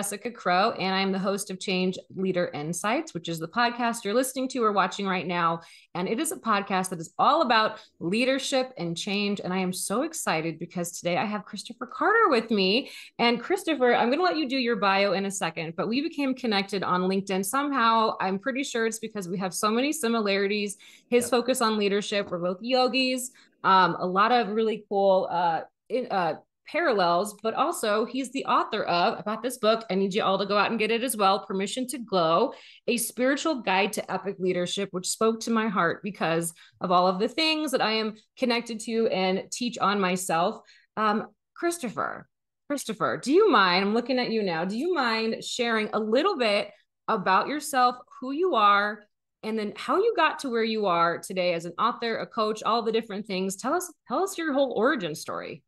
Jessica Crow, and I'm the host of Change Leader Insights, which is the podcast you're listening to or watching right now. And it is a podcast that is all about leadership and change. And I am so excited because today I have Kristoffer Carter with me. And Kristoffer, I'm going to let you do your bio in a second, but we became connected on LinkedIn somehow. I'm pretty sure it's because we have so many similarities. His focus on leadership, we're both yogis, a lot of really cool parallels, but also he's the author of, about this book, I need you all to go out and get it as well, Permission to Glow, a spiritual guide to epic leadership, which spoke to my heart because of all of the things that I am connected to and teach on myself. Kristoffer, do you mind, I'm looking at you now, do you mind sharing a little bit about yourself, who you are, and then how you got to where you are today as an author, a coach, all the different things? Tell us your whole origin story.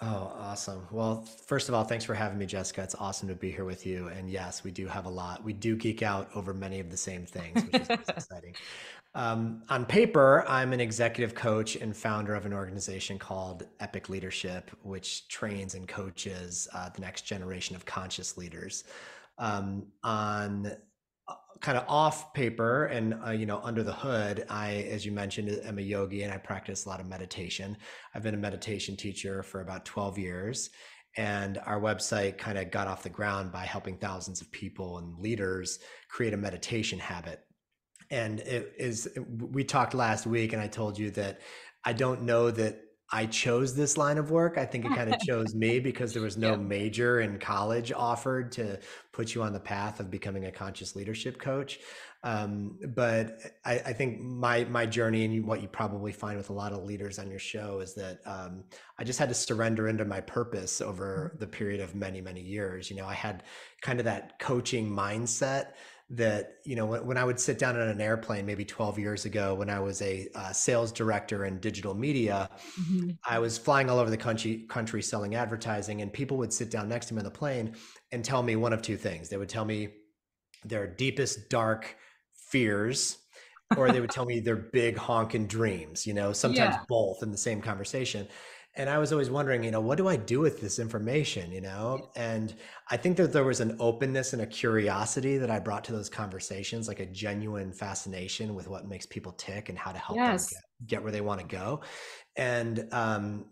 Oh, awesome. Well, first of all, thanks for having me, Jessica. It's awesome to be here with you. And yes, we do have a lot. We do geek out over many of the same things, which is always exciting. On paper, I'm an executive coach and founder of an organization called Epic Leadership, which trains and coaches the next generation of conscious leaders. On kind of off paper and under the hood, I, as you mentioned, am a yogi and I practice a lot of meditation. I've been a meditation teacher for about 12 years, and our website kind of got off the ground by helping thousands of people and leaders create a meditation habit. And we talked last week and I told you that I don't know that I chose this line of work. I think it kind of chose me because there was no major in college offered to put you on the path of becoming a conscious leadership coach. But I think my journey, and what you probably find with a lot of leaders on your show, is that I just had to surrender into my purpose over the period of many, many years. I had kind of that coaching mindset that, when I would sit down on an airplane, maybe 12 years ago, when I was a sales director in digital media, I was flying all over the country selling advertising, and people would sit down next to me on the plane and tell me one of two things. They would tell me their deepest, dark fears, or they would tell me their big honking dreams, sometimes both in the same conversation. And I was always wondering, what do I do with this information, And I think that there was an openness and a curiosity that I brought to those conversations, like a genuine fascination with what makes people tick and how to help them get where they want to go. And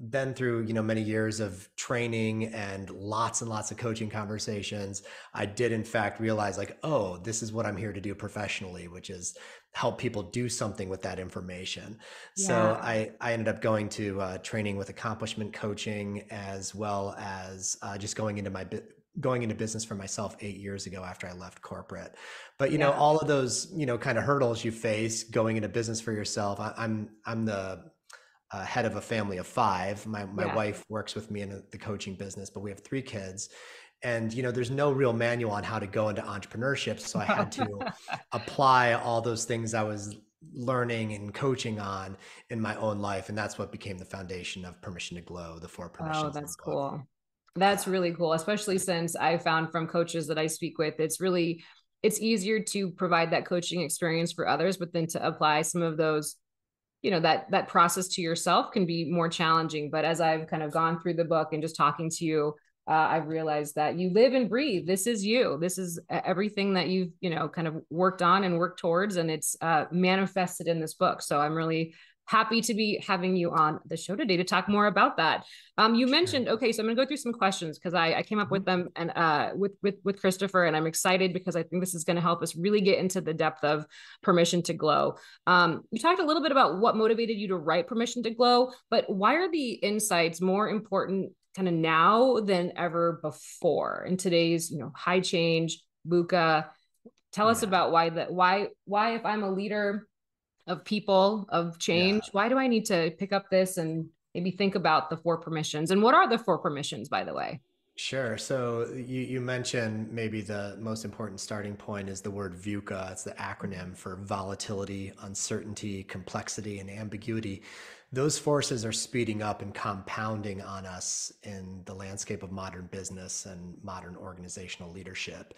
then through, many years of training and lots of coaching conversations, I did in fact realize, like, oh, this is what I'm here to do professionally, which is help people do something with that information. So I ended up going to training with accomplishment coaching, as well as just going into business for myself 8 years ago after I left corporate. But all of those kind of hurdles you face going into business for yourself. I'm the head of a family of 5. My wife works with me in the coaching business, but we have 3 kids. And, there's no real manual on how to go into entrepreneurship. So I had to apply all those things I was learning and coaching on in my own life. And that's what became the foundation of Permission to Glow, the 4 permissions. Oh, that's cool. That's really cool, especially since I found from coaches that I speak with, it's easier to provide that coaching experience for others, but then to apply some of those, that process to yourself can be more challenging. But as I've kind of gone through the book and just talking to you, I've realized that you live and breathe. This is you. This is everything that you've, kind of worked on and worked towards, and it's manifested in this book. So I'm really happy to be having you on the show today to talk more about that. You mentioned, okay, so I'm gonna go through some questions because I came up with them and with Kristoffer, and I'm excited because I think this is gonna help us really get into the depth of Permission to Glow. You talked a little bit about what motivated you to write Permission to Glow, but why are the insights more important kind of now than ever before in today's, high change, VUCA? Tell us about why if I'm a leader of people, of change, why do I need to pick up this and maybe think about the 4 permissions? And what are the 4 permissions, by the way? Sure. So you mentioned maybe the most important starting point is the word VUCA. It's the acronym for volatility, uncertainty, complexity, and ambiguity. Those forces are speeding up and compounding on us in the landscape of modern business and modern organizational leadership.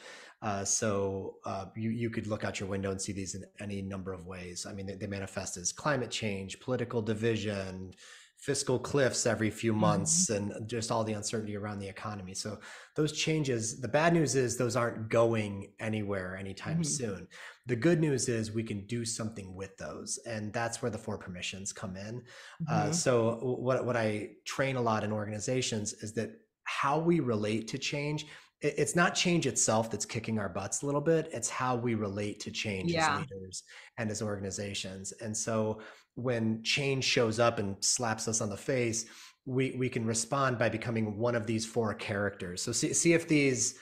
So you could look out your window and see these in any number of ways. I mean, they manifest as climate change, political division, fiscal cliffs every few Mhm. months and just all the uncertainty around the economy. So those changes, the bad news is those aren't going anywhere anytime Mhm. soon. The good news is we can do something with those. And that's where the four permissions come in. Mhm. So what I train a lot in organizations is that how we relate to change, it's not change itself that's kicking our butts a little bit. It's how we relate to change as Yeah. leaders and as organizations. And so when change shows up and slaps us on the face, we can respond by becoming one of these four characters. So see if these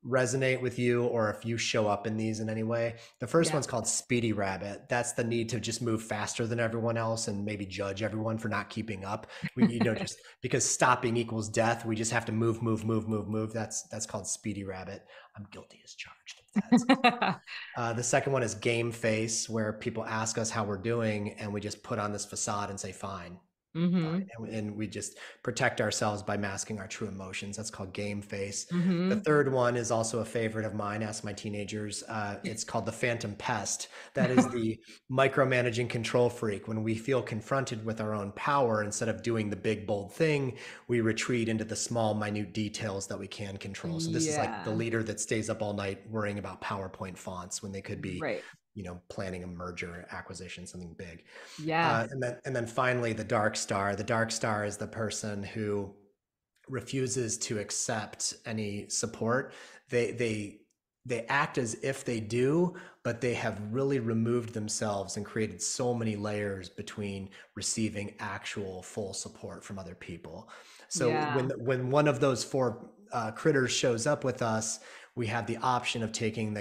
resonate with you or if you show up in these in any way. The first Yeah. one's called Speedy Rabbit. That's the need to just move faster than everyone else and maybe judge everyone for not keeping up. Just because stopping equals death, we just have to move, move, move, move, move. That's called Speedy Rabbit. I'm guilty as charged of that. The second one is Game Face, where people ask us how we're doing and we just put on this facade and say, fine, fine. Mhm. And we just protect ourselves by masking our true emotions. That's called Game Face. The Mhm. third one is also a favorite of mine. Ask my teenagers. It's called the Phantom Pest. That is the micromanaging control freak. When we feel confronted with our own power, instead of doing the big, bold thing, we retreat into the small, minute details that we can control. So this is like the Yeah. leader that stays up all night worrying about PowerPoint fonts when they could be, Right. planning a merger, acquisition, something big. Yeah. And then finally, the dark star. The dark star is the person who refuses to accept any support. They act as if they do, but they have really removed themselves and created so many layers between receiving actual full support from other people. So Yeah. when one of those four critters shows up with us, we have the option of making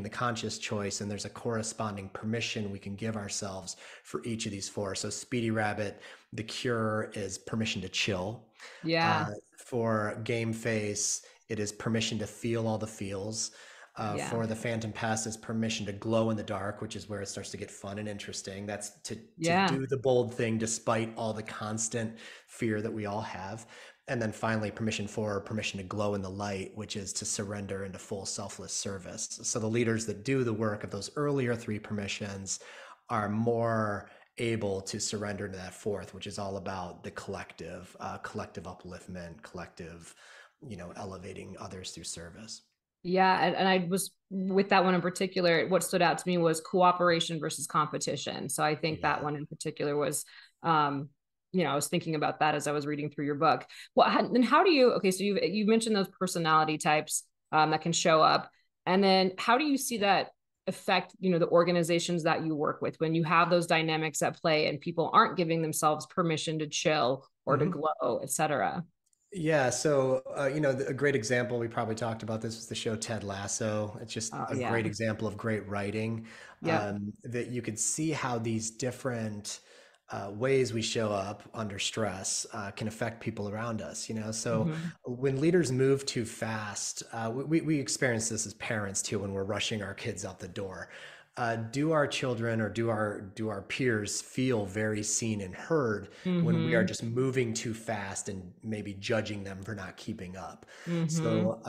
the conscious choice, and there's a corresponding permission we can give ourselves for each of these four. So Speedy Rabbit, the cure is permission to chill. Uh, Yeah. for Game Face, it is permission to feel all the feels. Yeah. For the Phantom Pass, is permission to glow in the dark, which is where it starts to get fun and interesting. That's to Yeah. do the bold thing despite all the constant fear that we all have. And then finally, permission to glow in the light, which is to surrender into full selfless service. So the leaders that do the work of those earlier three permissions are more able to surrender to that fourth, which is all about the collective upliftment, collective, elevating others through service. Yeah. And I was with that one in particular, what stood out to me was cooperation versus competition. So I think that Yeah. one in particular was, I was thinking about that as I was reading through your book. Well, then how do you, okay, so you mentioned those personality types that can show up. And then how do you see that affect, the organizations that you work with when you have those dynamics at play and people aren't giving themselves permission to chill or to Mhm. glow, et cetera? Yeah, so a great example, we probably talked about this, was the show Ted Lasso. It's just Oh, a yeah. great example of great writing, Yep. that you could see how these different ways we show up under stress can affect people around us. So Mm-hmm. when leaders move too fast, we experience this as parents too when we're rushing our kids out the door. Do our children or do our peers feel very seen and heard when we are Mm-hmm. just moving too fast and maybe judging them for not keeping up? Mm-hmm. So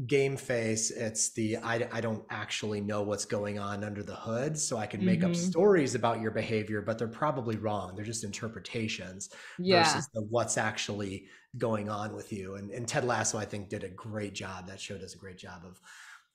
Game Face, it's I don't actually know what's going on under the hood, so I can make up Mm-hmm. stories about your behavior, but they're probably wrong. They're just interpretations Yeah. versus the what's actually going on with you. And Ted Lasso, I think, did a great job. That show does a great job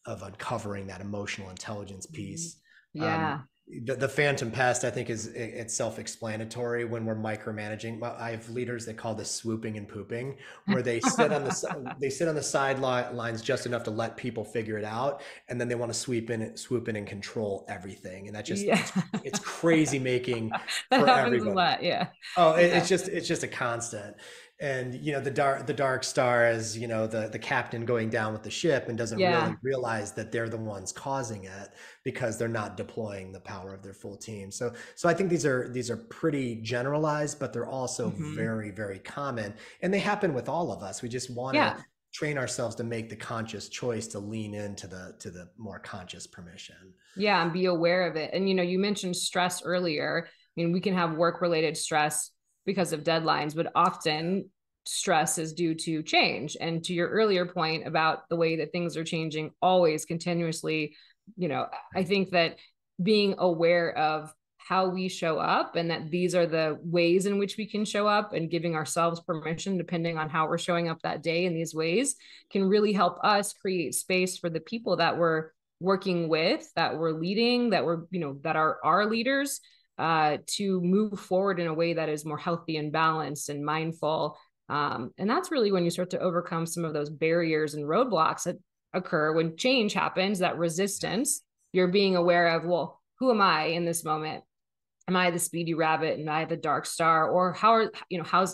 of uncovering that emotional intelligence piece. Um, Yeah. the Phantom Pest, I think, it's self-explanatory when we're micromanaging. I have leaders that call this swooping and pooping, where they sit on the sidelines just enough to let people figure it out, and then they want to swoop in and control everything, and that just Yeah. it's crazy making That for happens a everybody. lot. Yeah. Oh, Yeah. it's just a constant. And the dark star is, the captain going down with the ship and doesn't really Yeah. realize that they're the ones causing it because they're not deploying the power of their full team. So I think these are pretty generalized, but they're also Hmm. very, very common, and they happen with all of us. We just want to Yeah. train ourselves to make the conscious choice to lean into the more conscious permission. Yeah. And be aware of it. And, you mentioned stress earlier. I mean, we can have work related stress because of deadlines, but often stress is due to change. And to your earlier point about the way that things are changing always continuously, I think that being aware of how we show up, and that these are the ways in which we can show up, and giving ourselves permission depending on how we're showing up that day in these ways can really help us create space for the people that we're working with, that we're leading, that we're, that are our leaders, to move forward in a way that is more healthy and balanced and mindful. And that's really when you start to overcome some of those barriers and roadblocks that occur when change happens, that resistance. You're being aware of, well, who am I in this moment? Am I the speedy rabbit? Am I the dark star? Or how are, how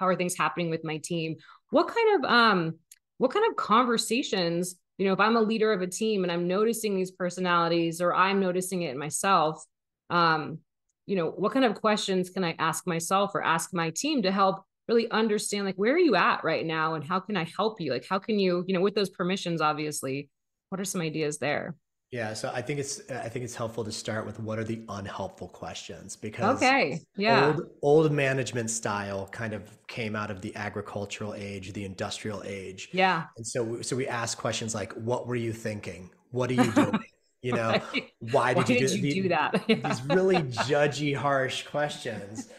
are things happening with my team? What kind of conversations, if I'm a leader of a team and I'm noticing these personalities, or I'm noticing it in myself, what kind of questions can I ask myself or ask my team to help really understand, like, where are you at right now? And how can I help you? Like, how can you, with those permissions, obviously, what are some ideas there? Yeah, so I think it's helpful to start with what are the unhelpful questions, because Okay. Yeah. old management style kind of came out of the agricultural age, the industrial age. Yeah. And so we ask questions like, what were you thinking? What are you doing? You know, Right. why Why did you did do you do that? Yeah. these really judgy, harsh questions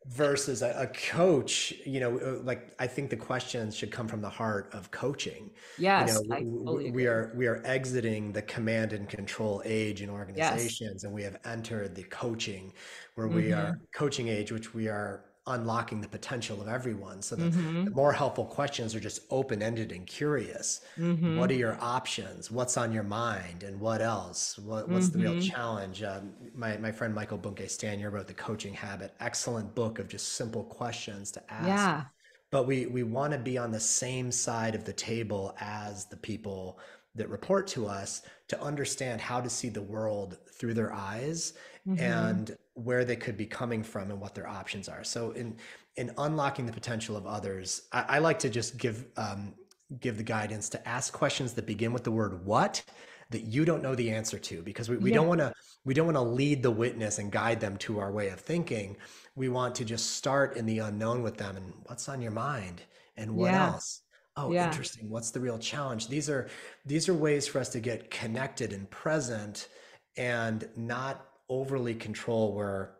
versus a coach, like I think the questions should come from the heart of coaching. Yes, I totally We agree. are exiting the command and control age in Yes. organizations, and we have entered the coaching, where we are Mm-hmm. coaching age, which we are unlocking the potential of everyone. So the Mm-hmm. more helpful questions are just open-ended and curious. What are Mm-hmm. your options? What's on your mind? And what else? What's the real Mm-hmm. challenge? My friend Michael Bunke Stanier wrote The Coaching Habit, excellent book of just simple questions to ask. Yeah. But we want to be on the same side of the table as the people that report to us, to understand how to see the world through their eyes, Mm-hmm. and where they could be coming from and what their options are. So in unlocking the potential of others, I like to just give the guidance to ask questions that begin with the word what, that you don't know the answer to, because we Yeah. don't want to lead the witness and guide them to our way of thinking. We want to just start in the unknown with them, and what's on your mind, and what Yeah. else. Oh, Yeah. interesting. What's the real challenge? These are ways for us to get connected and present, and not overly control where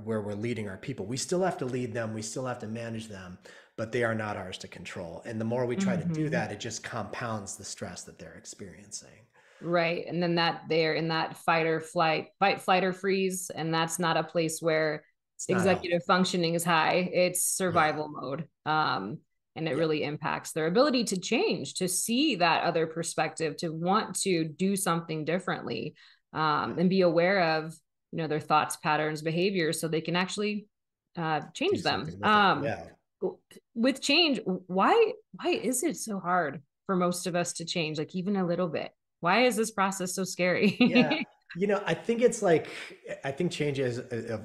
we're leading our people. We still have to lead them, we still have to manage them, but they are not ours to control. And the more we try to do Mm-hmm. that, it just compounds the stress that they're experiencing. Right. And then that they're in that fight, flight, or freeze. And that's not a place where It's not executive healthy. functioning is high. It's Yeah. survival mode. And it Yeah. really impacts their ability to change, to see that other perspective, to want to do something differently, Yeah. and be aware of, their thoughts, patterns, behaviors, so they can actually Do change them. something with it. Yeah. With change, why is it so hard for most of us to change, like even a little bit? Why is this process so Yeah. scary? I think it's like, I think change is,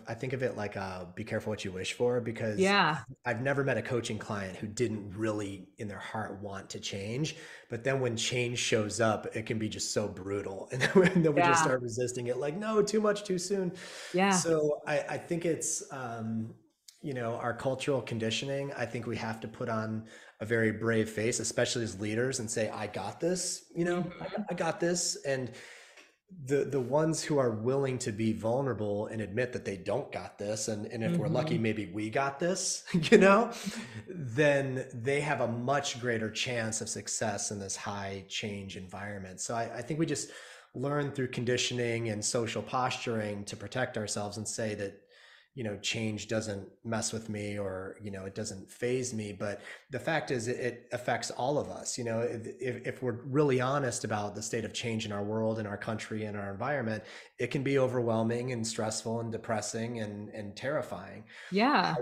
I think of it like, be careful what you wish for, because Yeah. I've never met a coaching client who didn't really in their heart want to change. But then when change shows up, it can be just so brutal. And then we just Yeah. start resisting it, like, no, too much, too soon. Yeah. So I think it's, our cultural conditioning. I think we have to put on a very brave face, especially as leaders, and say, I got this, Hmm. I got this. And the ones who are willing to be vulnerable and admit that they don't got this, and if we're lucky, Hmm. maybe we got this, then they have a much greater chance of success in this high change environment. So I think we just learn through conditioning and social posturing to protect ourselves, and say that, change doesn't mess with me, or, it doesn't phase me. But the fact is, it affects all of us. If we're really honest about the state of change in our world, in our country, in our environment, it can be overwhelming and stressful and depressing and terrifying. Yeah.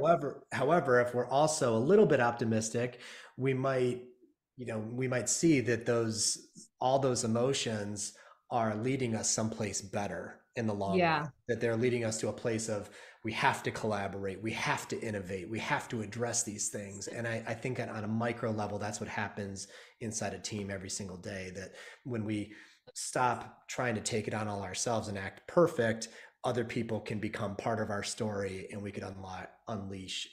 However, if we're also a little bit optimistic, we might, we might see that all those emotions are leading us someplace better in the long run, Yeah. that they're leading us to a place of, we have to collaborate, we have to innovate, we have to address these things. And I think on a micro level, that's what happens inside a team every single day, that when we stop trying to take it on all ourselves and act perfect, other people can become part of our story, and we could unleash,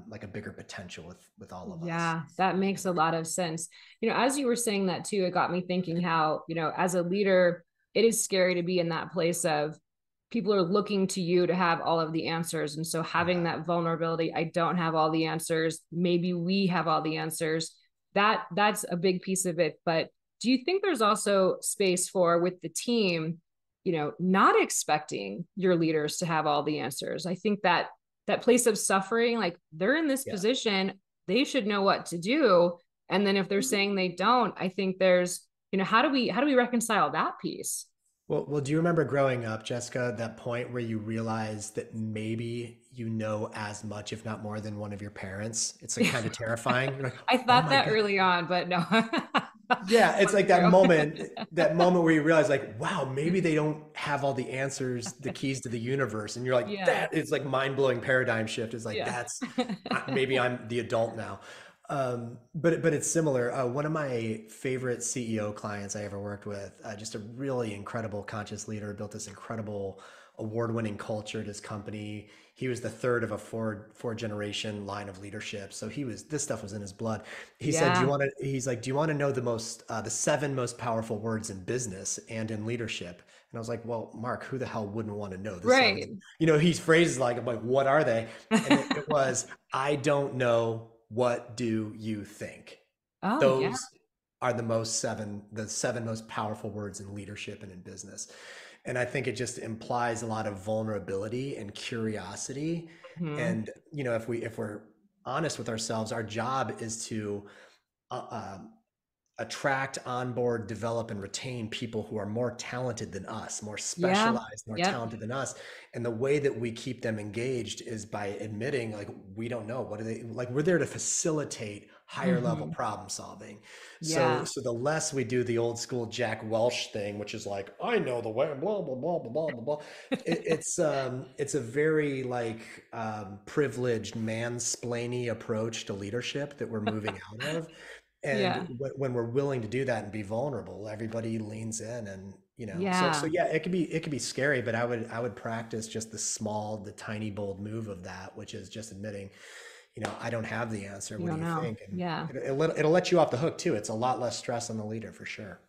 like a bigger potential with all of us. Yeah, that makes a lot of sense. As you were saying that too, it got me thinking how, as a leader, it is scary to be in that place of people are looking to you to have all of the answers. And so having Yeah. that vulnerability, I don't have all the answers. Maybe we have all the answers. That's a big piece of it. But do you think there's also space for with the team, not expecting your leaders to have all the answers? I think that place of suffering, like they're in this Yeah. position, they should know what to do. And then if they're saying they don't, I think there's, how do we reconcile that piece? Well, do you remember growing up, Jessica, that point where you realized that maybe you know as much, if not more, than one of your parents? It's like kind of terrifying. You're like, I oh thought my that God. early on, but no. Yeah, it's like True. that moment where you realize, like, wow, maybe they don't have all the answers, the keys to the universe. And you're like, Yeah. that is like mind-blowing paradigm shift. It's like, Yeah. maybe I'm the adult now. But it's similar. One of my favorite CEO clients I ever worked with, just a really incredible conscious leader, built this incredible award-winning culture at his company. He was the third of a four generation line of leadership. So this stuff was in his blood. He said, Yeah. he's like, do you want to know the seven most powerful words in business and in leadership? And I was like, well, Mark, who the hell wouldn't want to know the seven? Right. He's phrases like, I'm like, what are they? And it was, I don't know. What do you think? Oh, yeah. Those are the seven most powerful words in leadership and in business. And I think it just implies a lot of vulnerability and curiosity. Hmm. And, if we're honest with ourselves, our job is to uh, um, attract, onboard, develop, and retain people who are more talented than us, more Yeah. specialized, more Yep. talented than us. And the way that we keep them engaged is by admitting, like, we don't know. What are they like? We're there to facilitate higher level Hmm. problem solving. So, Yeah. so the less we do the old school Jack Welch thing, which is like, I know the way, blah, blah, blah, blah, blah, blah, blah. It's a very privileged mansplainy approach to leadership that we're moving out of. And Yeah. when we're willing to do that and be vulnerable, everybody leans in, and so Yeah. yeah, it could be scary, but I would practice just the tiny bold move of that, which is just admitting, I don't have the answer. You What do don't you know. think? And Yeah. it'll let you off the hook too. It's a lot less stress on the leader for sure.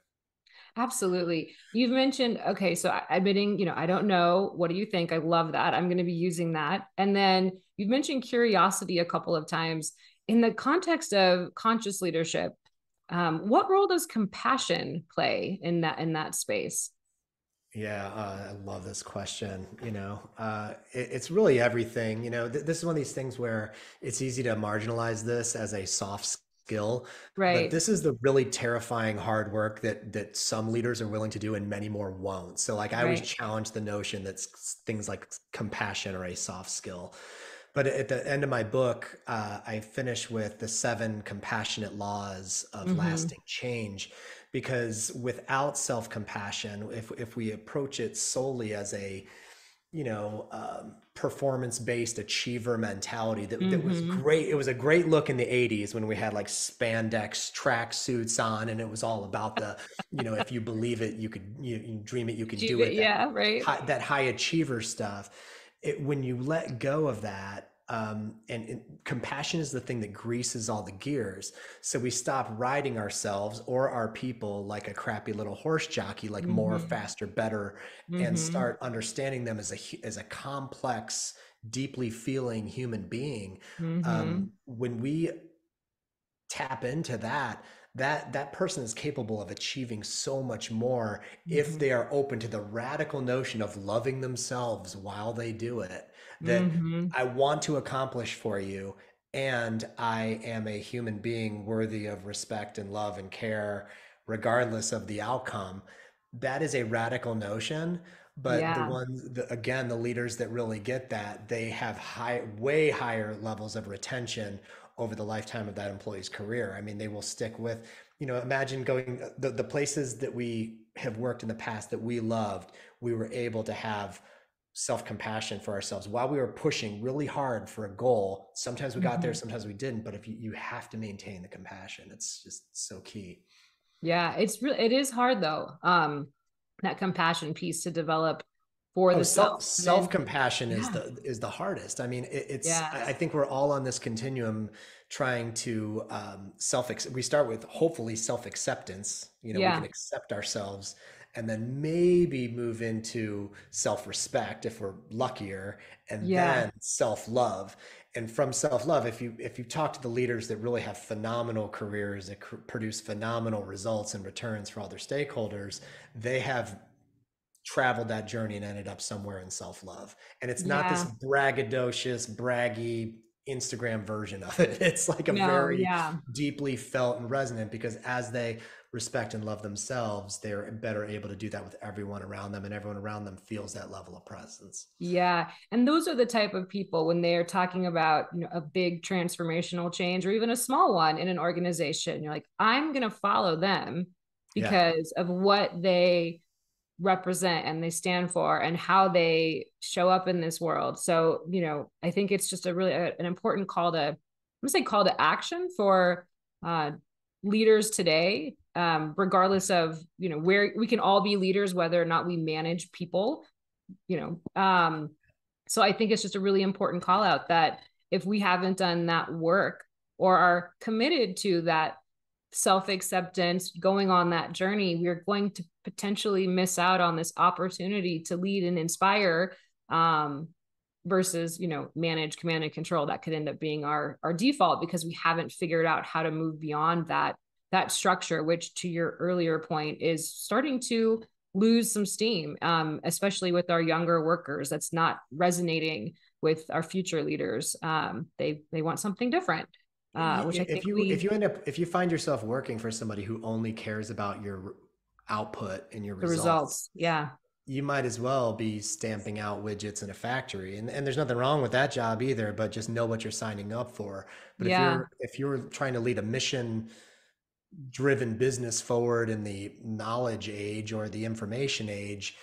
Absolutely. You've mentioned, okay, so admitting, I don't know. What do you think? I love that. I'm going to be using that. And then you've mentioned curiosity a couple of times. In the context of conscious leadership, what role does compassion play in that space? Yeah, I love this question. It's really everything. This is one of these things where it's easy to marginalize this as a soft skill, but Right. this is the really terrifying hard work that some leaders are willing to do and many more won't. So, like, I always Right. challenge the notion that things like compassion are a soft skill. But at the end of my book, I finish with the seven compassionate laws of Mm-hmm. lasting change. Because without self-compassion, if we approach it solely as a performance-based achiever mentality, that was Mm-hmm. great. It was a great look in the 80s when we had like spandex track suits on, and it was all about if you believe it, you dream it, you can Achieve do it. it. That Yeah. Right. high achiever stuff. When you let go of that, and compassion is the thing that greases all the gears. So we stop riding ourselves or our people like a crappy little horse jockey, like more, Mm-hmm. faster, better, and Mm-hmm. start understanding them as a complex, deeply feeling human being. Mm-hmm. When we tap into that person is capable of achieving so much more if Mm-hmm. they are open to the radical notion of loving themselves while they do it. That Mm-hmm. I want to accomplish for you, and I am a human being worthy of respect and love and care regardless of the outcome. That is a radical notion. But Yeah. again, the leaders that really get that, they have way higher levels of retention over the lifetime of that employee's career. I mean, they will stick with, imagine going the places that we have worked in the past that we loved, we were able to have self-compassion for ourselves while we were pushing really hard for a goal. Sometimes we got there, Mm-hmm. sometimes we didn't, but if you have to maintain the compassion, it's just so key. Yeah, it is hard though. That compassion piece to develop for Oh, the self. And then self-compassion is yeah, the hardest. I mean, yeah, I think we're all on this continuum trying to we start with hopefully self-acceptance. We can yeah. accept ourselves, and then maybe move into self-respect if we're luckier, and Yeah. then self-love. And from self-love, if you talk to the leaders that really have phenomenal careers that produce phenomenal results and returns for all their stakeholders, they have traveled that journey and ended up somewhere in self-love. And it's not this Yeah. braggadocious, braggy Instagram version of it. It's like a No, very yeah. deeply felt and resonant, because as they respect and love themselves, they're better able to do that with everyone around them, and everyone around them feels that level of presence. Yeah. And those are the type of people when they are talking about, a big transformational change or even a small one in an organization, you're like, I'm going to follow them Yeah. because of what they represent and they stand for and how they show up in this world. So, I think it's just a really an important call to, I'm gonna say call to action for uh, leaders today, regardless of, where we can all be leaders, whether or not we manage people, you know. So I think it's just a really important call out that if we haven't done that work or are committed to that self-acceptance, going on that journey, we're going to potentially miss out on this opportunity to lead and inspire, versus, manage, command, and control. That could end up being our default because we haven't figured out how to move beyond that structure, which to your earlier point is starting to lose some steam, especially with our younger workers. That's not resonating with our future leaders. They want something different, which I think If you find yourself working for somebody who only cares about your output and your the results, results. Yeah. you might as well be stamping out widgets in a factory. And there's nothing wrong with that job either, but just know what you're signing up for. But Yeah. if you're trying to lead a mission driven business forward in the knowledge age or the information age,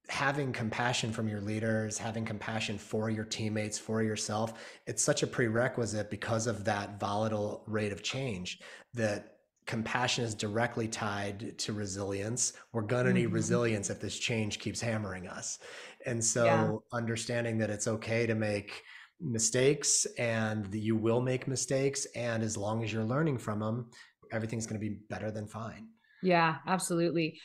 having compassion from your leaders, having compassion for your teammates, for yourself, it's such a prerequisite because of that volatile rate of change, that compassion is directly tied to resilience. We're going to need Mm-hmm. resilience if this change keeps hammering us. And Yeah. so understanding that it's okay to make mistakes and that you will make mistakes, and as long as you're learning from them, everything's going to be better than fine. Yeah, absolutely.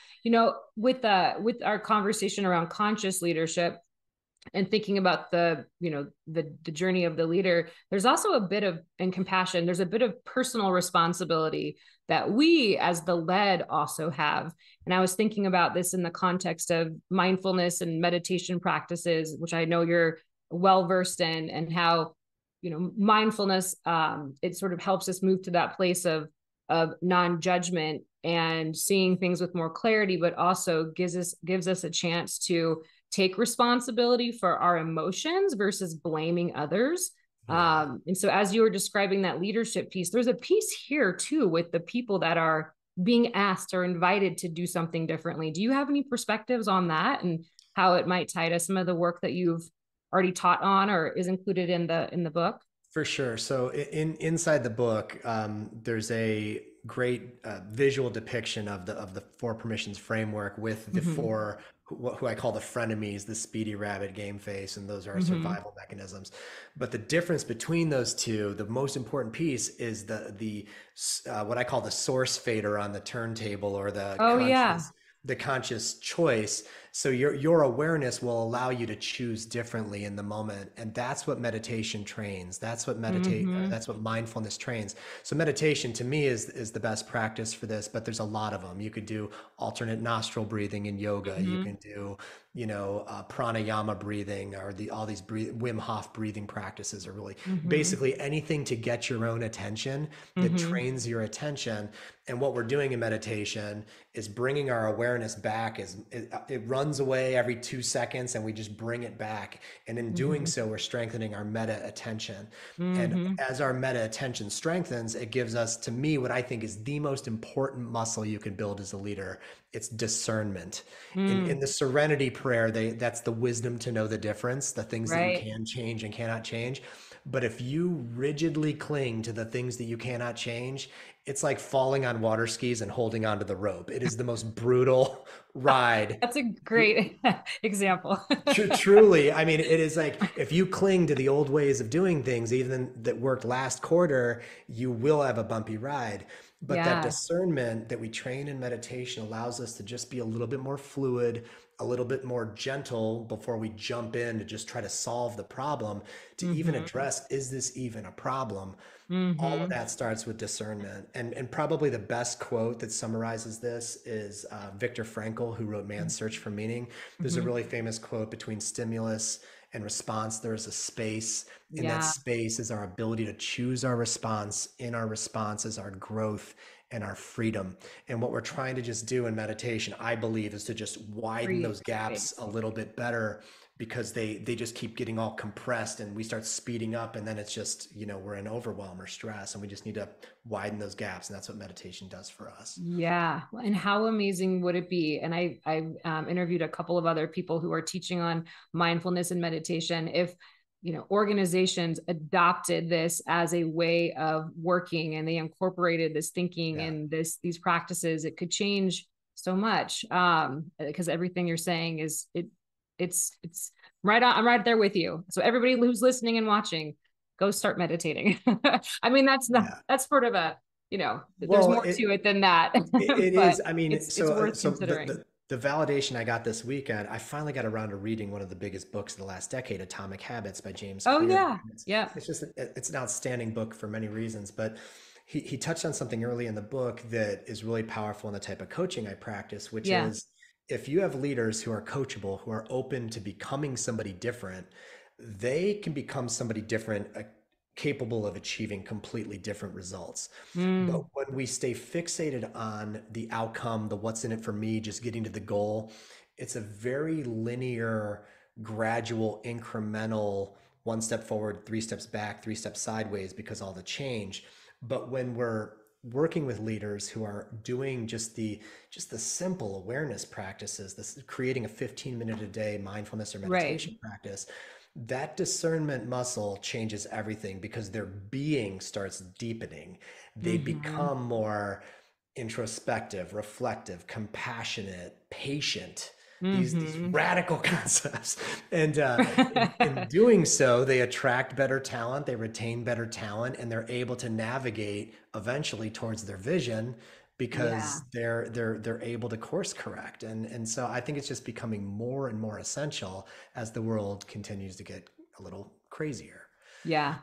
With our conversation around conscious leadership and thinking about the journey of the leader, there's also a bit of and compassion. There's a bit of personal responsibility that we as the led also have. And I was thinking about this in the context of mindfulness and meditation practices, which I know you're well versed in, and how mindfulness, it sort of helps us move to that place of non-judgment and seeing things with more clarity, but also gives us a chance to take responsibility for our emotions versus blaming others. Yeah. And so as you were describing that leadership piece, there's a piece here too with the people that are being asked or invited to do something differently. Do you have any perspectives on that and how it might tie to some of the work that you've already taught on or is included in the book? For sure. So inside the book, there's a great visual depiction of the four permissions framework with the Mm-hmm. four who I call the frenemies, the speedy rabbit, game face, and those are our Mm-hmm. survival mechanisms. But the difference between those two, the most important piece is the what I call the source fader on the turntable, or Oh yeah. the conscious choice. So your awareness will allow you to choose differently in the moment, and that's what meditation trains. Mm-hmm. That's what mindfulness trains. So meditation to me is the best practice for this, but there's a lot of them. You could do alternate nostril breathing in yoga. You Mm-hmm. can do pranayama breathing, or all these Wim Hof breathing practices, are really Mm-hmm. basically anything to get your own attention, that Mm-hmm. trains your attention. And what we're doing in meditation is bringing our awareness back. It runs away every 2 seconds, and we just bring it back. And in doing Mm-hmm. so, we're strengthening our meta attention. And Mm-hmm. as our meta attention strengthens, it gives us, to me, what I think is the most important muscle you can build as a leader. It's discernment. In Mm, the serenity prayer, that's the wisdom to know the difference, the things that you right. can change and cannot change. But if you rigidly cling to the things that you cannot change, it's like falling on water skis and holding onto the rope. It is the most brutal ride. That's a great example. Truly, I mean, it is like, if you cling to the old ways of doing things, even that worked last quarter, you will have a bumpy ride. But that Yeah. discernment that we train in meditation allows us to just be a little bit more fluid, a little bit more gentle before we jump in to just try to solve the problem, to even Mm-hmm. address, is this even a problem? All of Mm-hmm. that starts with discernment. And probably the best quote that summarizes this is Viktor Frankl, who wrote Man's Search for Meaning. There's a Mm-hmm. really famous quote: between stimulus and response, there is a space. In that Yeah. space is our ability to choose our response. In our response is our growth and our freedom. And what we're trying to just do in meditation, I believe, is to just widen Create those gaps space. a little bit better, because they just keep getting all compressed and we start speeding up, and then it's just, we're in overwhelm or stress, and we just need to widen those gaps, and that's what meditation does for us. Yeah. And how amazing would it be? And I interviewed a couple of other people who are teaching on mindfulness and meditation. If, organizations adopted this as a way of working and they incorporated this thinking Yeah. and these practices, it could change so much. Because everything you're saying is it's right on. I'm right there with you. So everybody who's listening and watching, go start meditating. I mean, Yeah. that's sort of there's Well, more to it than that, it but is. I mean, it's so worth so considering. the validation I got this weekend, I finally got around to reading one of the biggest books of the last decade, Atomic Habits by James Oh Clear. yeah. Yeah. It's just it's an outstanding book for many reasons, but he touched on something early in the book that is really powerful in the type of coaching I practice, which Yeah. is, if you have leaders who are coachable, who are open to becoming somebody different, they can become somebody different, capable of achieving completely different results. But Mm, when we stay fixated on the outcome, the what's in it for me, just getting to the goal, it's a very linear, gradual, incremental, one step forward, three steps back, three steps sideways, because all the change. But when we're working with leaders who are doing just the simple awareness practices, this creating a 15-minute a day mindfulness or right. meditation practice, that discernment muscle changes everything, because their being starts deepening. They Mm-hmm. become more introspective, reflective, compassionate, patient. These Mm-hmm. radical concepts, and in doing so, they attract better talent, they retain better talent, and they're able to navigate eventually towards their vision, Yeah. because they're able to course correct. And so I think it's just becoming more and more essential as the world continues to get a little crazier. Yeah.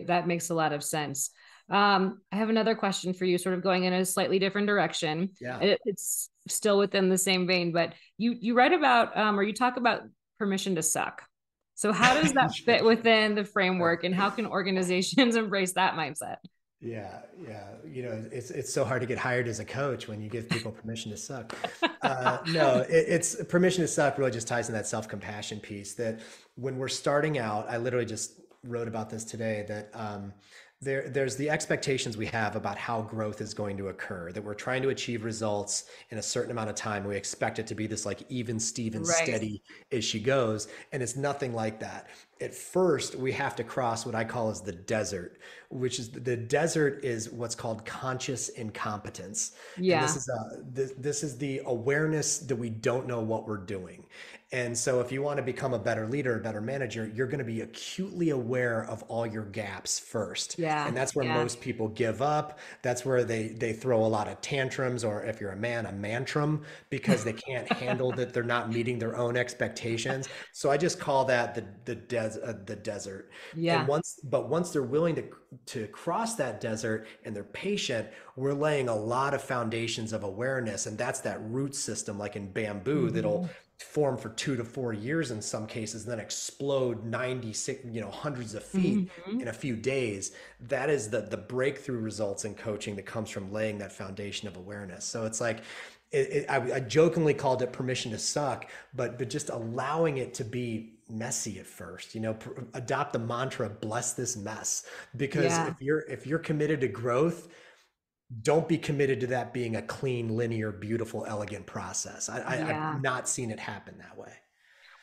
That makes a lot of sense. I have another question for you, sort of going in a slightly different direction. Yeah. It's still within the same vein, but you write about, or you talk about permission to suck. So how does that fit within the framework, and how can organizations embrace that mindset? Yeah, yeah. It's so hard to get hired as a coach when you give people permission to suck. No, it's permission to suck really just ties in that self-compassion piece, that when we're starting out, I literally just wrote about this today, that there's the expectations we have about how growth is going to occur, that we're trying to achieve results in a certain amount of time. We expect it to be this like even Steven Right. steady as she goes, and it's nothing like that. At first, we have to cross what I call as the desert, which is the desert is what's called conscious incompetence. And Yeah. this is the awareness that we don't know what we're doing. And so if you want to become a better leader, a better manager, you're going to be acutely aware of all your gaps first. Yeah. And that's where Yeah. most people give up. That's where they throw a lot of tantrums, or if you're a man, a mantrum, because they can't handle that they're not meeting their own expectations. So I just call that the desert. And Yeah. once they're willing to cross that desert and they're patient, we're laying a lot of foundations of awareness, and that's that root system, like in bamboo, that'll Mm-hmm. form for 2 to 4 years in some cases, and then explode 96, hundreds of feet Mm-hmm. in a few days. That is the breakthrough results in coaching that comes from laying that foundation of awareness. So it's like, I jokingly called it permission to suck, but just allowing it to be messy at first. Adopt the mantra, bless this mess, because Yeah. if you're committed to growth, don't be committed to that being a clean, linear, beautiful, elegant process. I've Yeah. not seen it happen that way.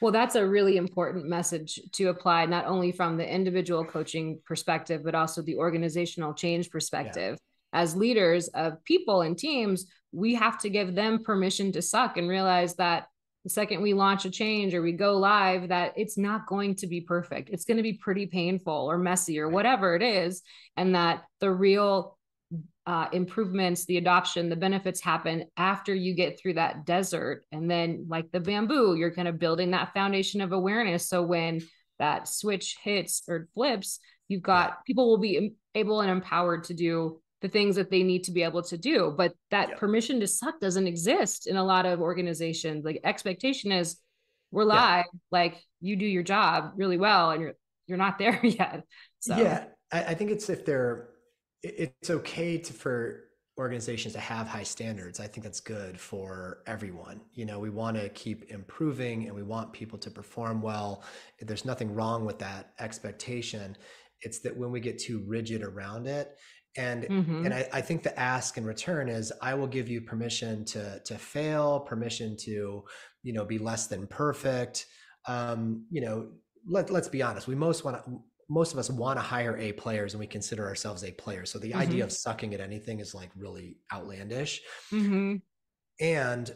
Well, that's a really important message to apply, not only from the individual coaching perspective, but also the organizational change Yeah. perspective. As leaders of people and teams, we have to give them permission to suck and realize that the second we launch a change or we go live, that it's not going to be perfect. It's going to be pretty painful or messy or Right. whatever it is. And that the real improvements, the adoption, the benefits happen after you get through that desert. And then, like the bamboo, you're kind of building that foundation of awareness. So when that switch hits or flips, you've got people will be able and empowered to do the things that they need to be able to do. But that permission to suck doesn't exist in a lot of organizations. Like expectation is we're live, like you do your job really well and you're not there yet. So yeah, I think it's it's okay for organizations to have high standards. I think that's good for everyone. You know, we want to keep improving and we want people to perform well. There's nothing wrong with that expectation. It's that when we get too rigid around it, and I think the ask in return is I will give you permission to fail, permission to, you know, be less than perfect. You know, let's be honest. Most of us want to hire A players and we consider ourselves A players. So the idea of sucking at anything is like really outlandish. And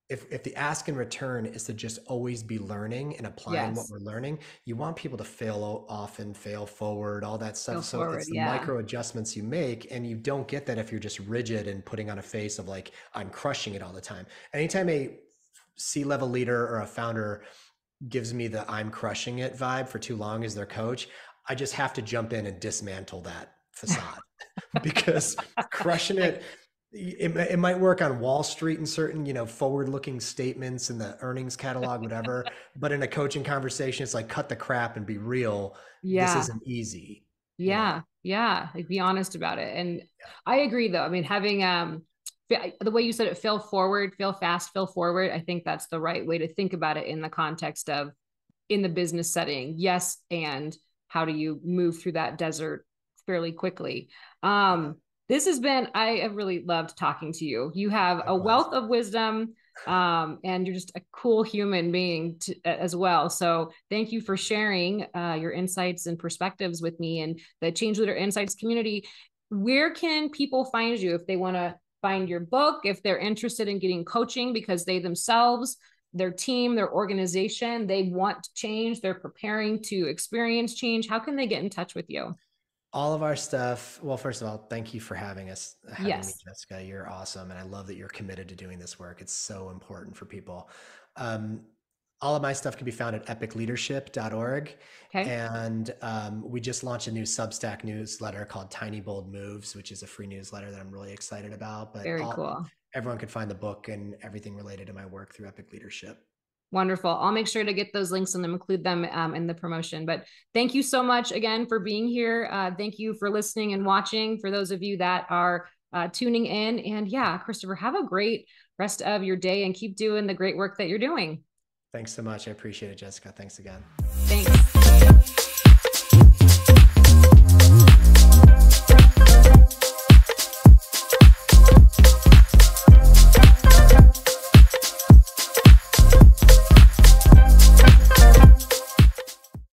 if the ask in return is to just always be learning and applying what we're learning, you want people to fail often, fail forward, all that stuff. So it's the micro adjustments you make, and you don't get that if you're just rigid and putting on a face of like, I'm crushing it all the time. Anytime a C-level leader or a founder gives me the I'm crushing it vibe for too long as their coach, I just have to jump in and dismantle that facade because crushing it might work on Wall Street in certain, you know, forward-looking statements in the earnings catalog, whatever. But in a coaching conversation, it's like, cut the crap and be real. This isn't easy. Like be honest about it. And I agree though. I mean, having the way you said it, fail forward, fail fast, fail forward. I think that's the right way to think about it in the context of in the business setting. Yes. And how do you move through that desert fairly quickly? This has been, I have really loved talking to you. You have a wealth of wisdom, and you're just a cool human being as well. So thank you for sharing your insights and perspectives with me and the Change Leader Insights community. Where can people find you if they want to find your book, if they're interested in getting coaching because they themselves, their team, their organization, they want change, they're preparing to experience change? How can they get in touch with you? All of our stuff. Well, first of all, thank you for having me, Jessica. You're awesome. And I love that you're committed to doing this work. It's so important for people. All of my stuff can be found at epicleadership.org. And we just launched a new Substack newsletter called Tiny Bold Moves, which is a free newsletter that I'm really excited about. But very cool. Everyone can find the book and everything related to my work through Epic Leadership. Wonderful. I'll make sure to get those links and include them in the promotion. But thank you so much again for being here. Thank you for listening and watching. For those of you that are tuning in, and Kristoffer, have a great rest of your day and keep doing the great work that you're doing. Thanks so much. I appreciate it, Jessica. Thanks again. Thanks.